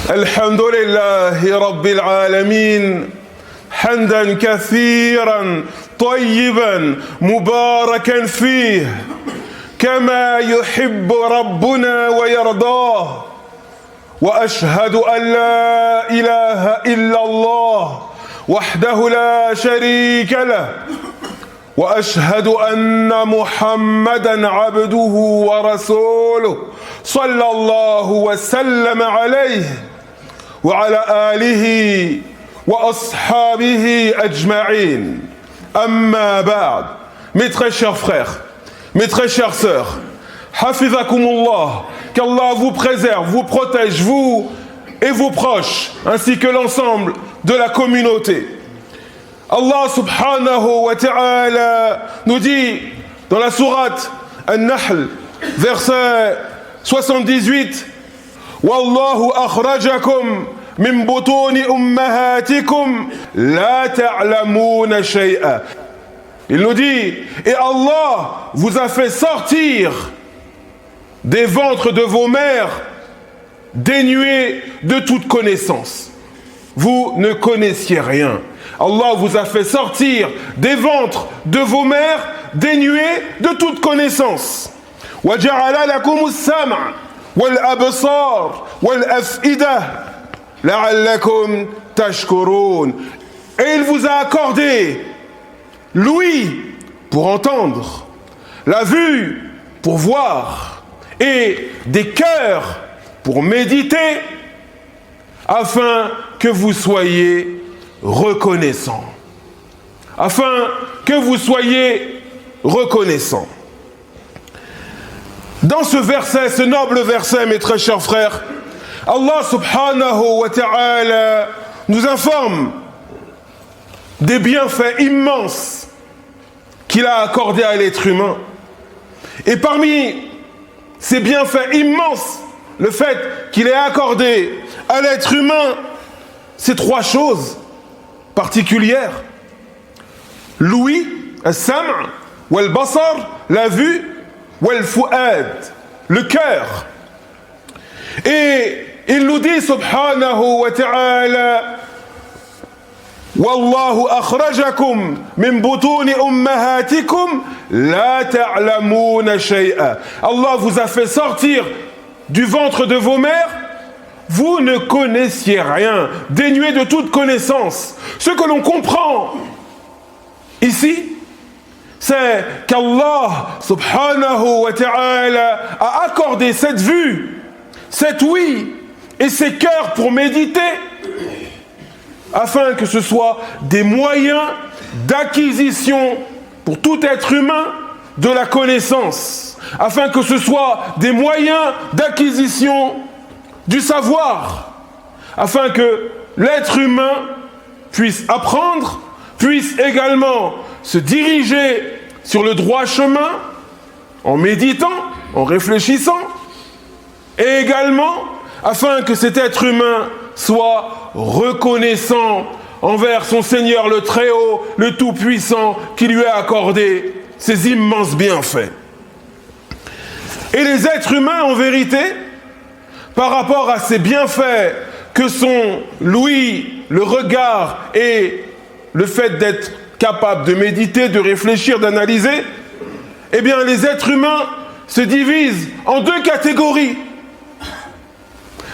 الحمد لله رب العالمين حمدا كثيرا طيبا مباركا فيه كما يحب ربنا ويرضاه وأشهد أن لا إله إلا الله وحده لا شريك له وأشهد أن محمدا عبده ورسوله صلى الله وسلم عليه وعلى آله وأصحابه أجمعين أما بعد. Mes très chers frères, mes très chères sœurs, Hafizakumullah, qu'Allah vous préserve, vous protège, vous et vos proches, ainsi que l'ensemble de la communauté. Allah subhanahu wa ta'ala nous dit dans la sourate An-Nahl, verset 78, Wallahu akhrajakum min butuni ummahatikum la ta'lamuna shay'a. Il nous dit, et Allah vous a fait sortir des ventres de vos mères dénués de toute connaissance. Vous ne connaissiez rien. Allah vous a fait sortir des ventres de vos mères dénués de toute connaissance. وَجَعَلَ لَكُمُ السَّمْعَ وَالْأَبْصَارَ وَالْأَفْئِدَةَ لَعَلَّكُمْ تَشْكُرُونَ. Et il vous a accordé l'ouïe pour entendre, la vue pour voir et des cœurs pour méditer afin que vous soyez reconnaissants. Afin que vous soyez reconnaissants. Dans ce verset, ce noble verset, mes très chers frères, Allah subhanahu wa ta'ala nous informe des bienfaits immenses qu'il a accordés à l'être humain. Et parmi ces bienfaits immenses, le fait qu'il ait accordé à l'être humain ces trois choses particulières: l'ouïe, al-sam', wal-basar, la vue, wal-fu'ad, le cœur. Et il nous dit subhanahu wa ta'ala, Wallahu akhrajakum min butuni ummahatikum la ta'lamuna shay'a. Allah vous a fait sortir du ventre de vos mères, vous ne connaissiez rien, dénué de toute connaissance. Ce que l'on comprend ici, c'est qu'Allah subhanahu wa ta'ala a accordé cette vue, cette ouïe et ces cœurs pour méditer, afin que ce soit des moyens d'acquisition pour tout être humain de la connaissance, afin que ce soit des moyens d'acquisition du savoir, afin que l'être humain puisse apprendre, puisse également se diriger sur le droit chemin en méditant, en réfléchissant, et également afin que cet être humain soit reconnaissant envers son Seigneur le Très-Haut, le Tout-Puissant, qui lui a accordé ces immenses bienfaits. Et les êtres humains, en vérité, par rapport à ces bienfaits que sont l'ouïe, le regard et le fait d'être capable de méditer, de réfléchir, d'analyser, eh bien les êtres humains se divisent en deux catégories.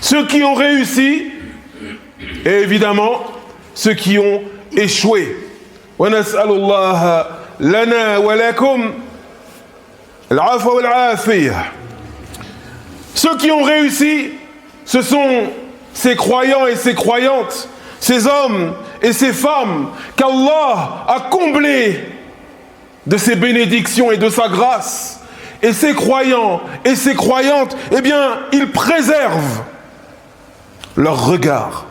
Ceux qui ont réussi et évidemment ceux qui ont échoué. Wa nas'alullah lana wa lakum al-'afwa wal-'afiyah. Ceux qui ont réussi, ce sont ces croyants et ces croyantes, ces hommes et ces femmes qu'Allah a comblés de ses bénédictions et de sa grâce. Et ces croyants et ces croyantes, eh bien, ils préservent leur regard,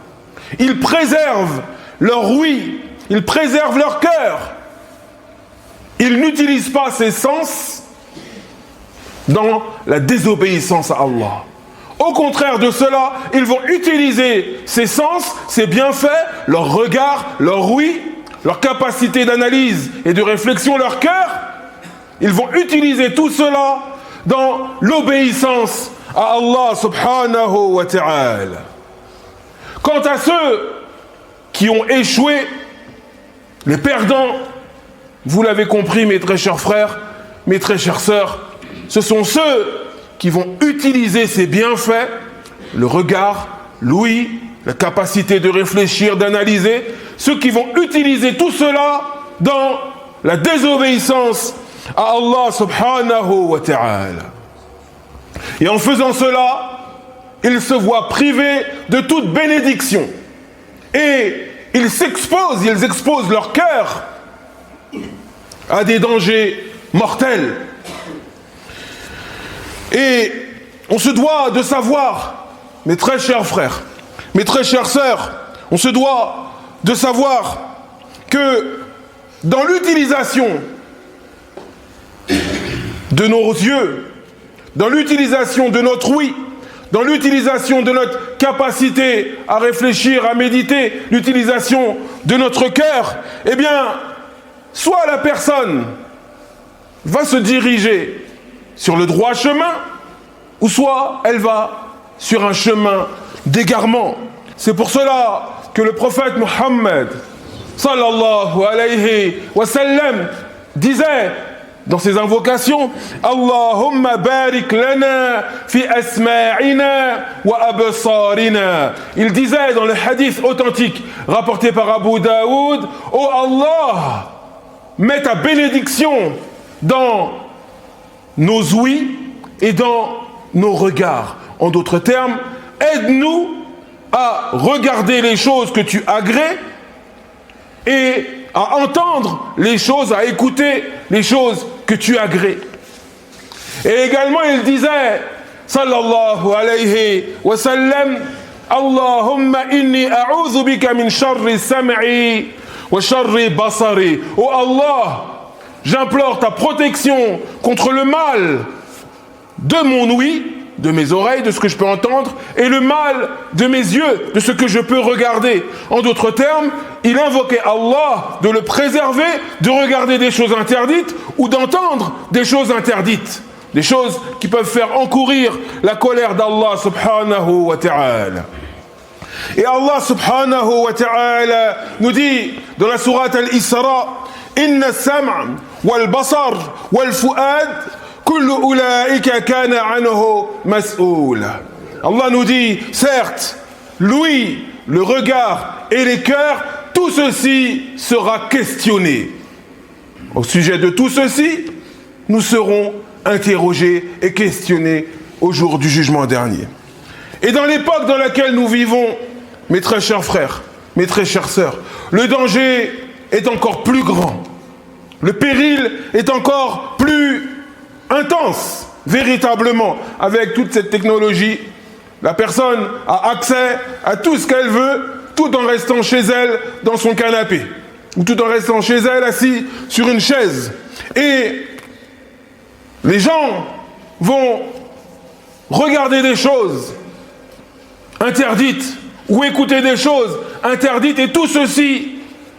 ils préservent leur ouïe, ils préservent leur cœur. Ils n'utilisent pas ces sens dans la désobéissance à Allah. Au contraire de cela, ils vont utiliser ces sens, ces bienfaits, leur regard, leur ouïe, leur capacité d'analyse et de réflexion, leur cœur. Ils vont utiliser tout cela dans l'obéissance à Allah subhanahu wa ta'ala. Quant à ceux qui ont échoué, les perdants, vous l'avez compris mes très chers frères, mes très chères sœurs, ce sont ceux qui vont utiliser ces bienfaits, le regard, l'ouïe, la capacité de réfléchir, d'analyser, ceux qui vont utiliser tout cela dans la désobéissance à Allah subhanahu wa ta'ala. Et en faisant cela, ils se voient privés de toute bénédiction. Et ils exposent leur cœur à des dangers mortels. Et on se doit de savoir, mes très chers frères, mes très chères sœurs, on se doit de savoir que dans l'utilisation de nos yeux, dans l'utilisation de notre ouïe, dans l'utilisation de notre capacité à réfléchir, à méditer, l'utilisation de notre cœur, eh bien, soit la personne va se diriger sur le droit chemin, ou soit elle va sur un chemin d'égarement. C'est pour cela que le prophète Mohammed, sallallahu alayhi wa sallam, disait dans ses invocations, Allahumma barik lana fi asma'ina wa absarina. Il disait dans le hadith authentique rapporté par Abu Daoud, oh Allah, mets ta bénédiction dans nos ouïes et dans nos regards. En d'autres termes, aide-nous à regarder les choses que tu agrées et à entendre les choses, à écouter les choses que tu agrées. Et également, il disait, sallallahu alayhi wa sallam, Allahumma inni a'udhu bika min sharri sam'i wa sharri basari. Oh Allah, j'implore ta protection contre le mal de mon ouïe, de mes oreilles, de ce que je peux entendre, et le mal de mes yeux, de ce que je peux regarder. En d'autres termes, il invoquait Allah de le préserver, de regarder des choses interdites ou d'entendre des choses interdites. Des choses qui peuvent faire encourir la colère d'Allah subhanahu wa ta'ala. Et Allah subhanahu wa ta'ala nous dit dans la sourate Al-Isra, Inna as-sam'a wal basar wal fu'ad kullu ulaika kana anhu mas'oula. Allah nous dit, certes, l'ouïe, le regard et les cœurs, tout ceci sera questionné. Au sujet de tout ceci, nous serons interrogés et questionnés au jour du jugement dernier. Et dans l'époque dans laquelle nous vivons, mes très chers frères, mes très chères sœurs, le danger est encore plus grand. Le péril est encore plus intense, véritablement. Avec toute cette technologie, la personne a accès à tout ce qu'elle veut, tout en restant chez elle dans son canapé, ou tout en restant chez elle assis sur une chaise. Et les gens vont regarder des choses interdites ou écouter des choses interdites, et tout ceci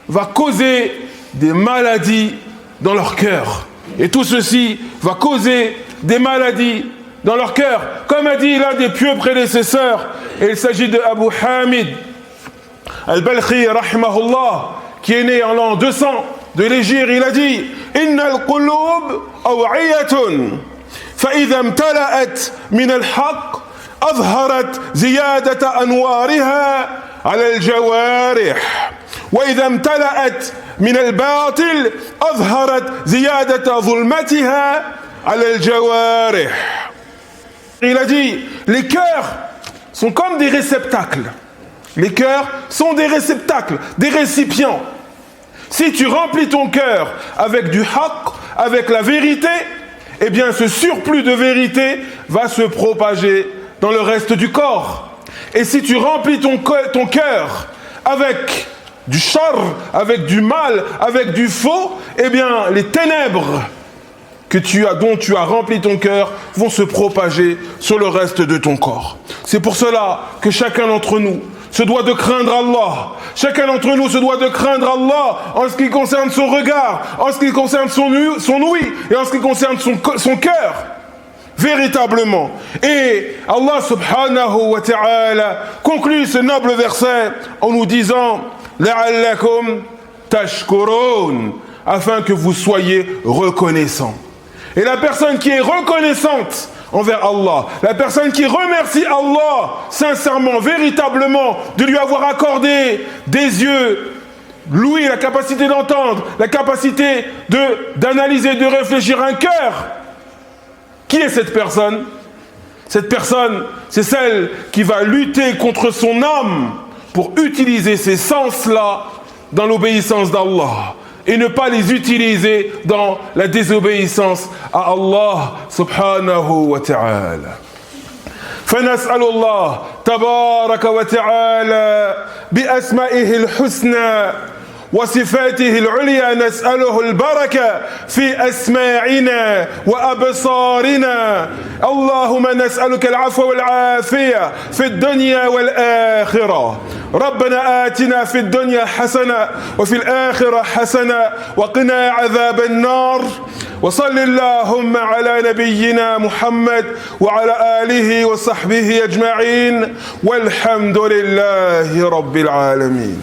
va causer des maladies dans leur cœur. Et tout ceci va causer des maladies dans leur cœur. Comme a dit l'un des pieux prédécesseurs, et il s'agit de Abu Hamid al-Balkhi, rahimahullah, qui est né en l'an 200 de l'Hégire, il a dit Inna al-qulub aw'iyatun fa idha imtala'at min al-haqq أظهرت زيادة أنوارها على الجوارح وإذا امتلأت من الباطل أظهرت زيادة ظلمتها على الجوارح. Il a dit, les cœurs sont comme des réceptacles. Les cœurs sont des réceptacles, des récipients. Si tu remplis ton cœur avec du haqq, avec la vérité, eh bien ce surplus de vérité va se propager dans le reste du corps. Et si tu remplis ton cœur avec du char, avec du mal, avec du faux, eh bien les ténèbres dont tu as rempli ton cœur vont se propager sur le reste de ton corps. C'est pour cela que chacun d'entre nous se doit de craindre Allah. Chacun d'entre nous se doit de craindre Allah en ce qui concerne son regard, en ce qui concerne son ouïe et en ce qui concerne son cœur. véritablement. Et Allah subhanahu wa ta'ala conclut ce noble verset en nous disant la'allakum tashkurun, afin que vous soyez reconnaissants. Et la personne qui est reconnaissante envers Allah, la personne qui remercie Allah sincèrement, véritablement, de lui avoir accordé des yeux, l'ouïe, la capacité d'entendre, la capacité d'analyser, de réfléchir, un cœur. Qui est cette personne? Cette personne, c'est celle qui va lutter contre son âme pour utiliser ces sens-là dans l'obéissance d'Allah et ne pas les utiliser dans la désobéissance à Allah subhanahu wa ta'ala. فنسأل الله تبارك وتعالى بأسمائه الحسنى وصفاته العليا، نسأله البركة في أسماعنا وأبصارنا. اللهم نسألك العفو والعافية في الدنيا والآخرة. ربنا آتنا في الدنيا حسنة وفي الآخرة حسنة وقنا عذاب النار. وصل اللهم على نبينا محمد وعلى آله وصحبه أجمعين والحمد لله رب العالمين.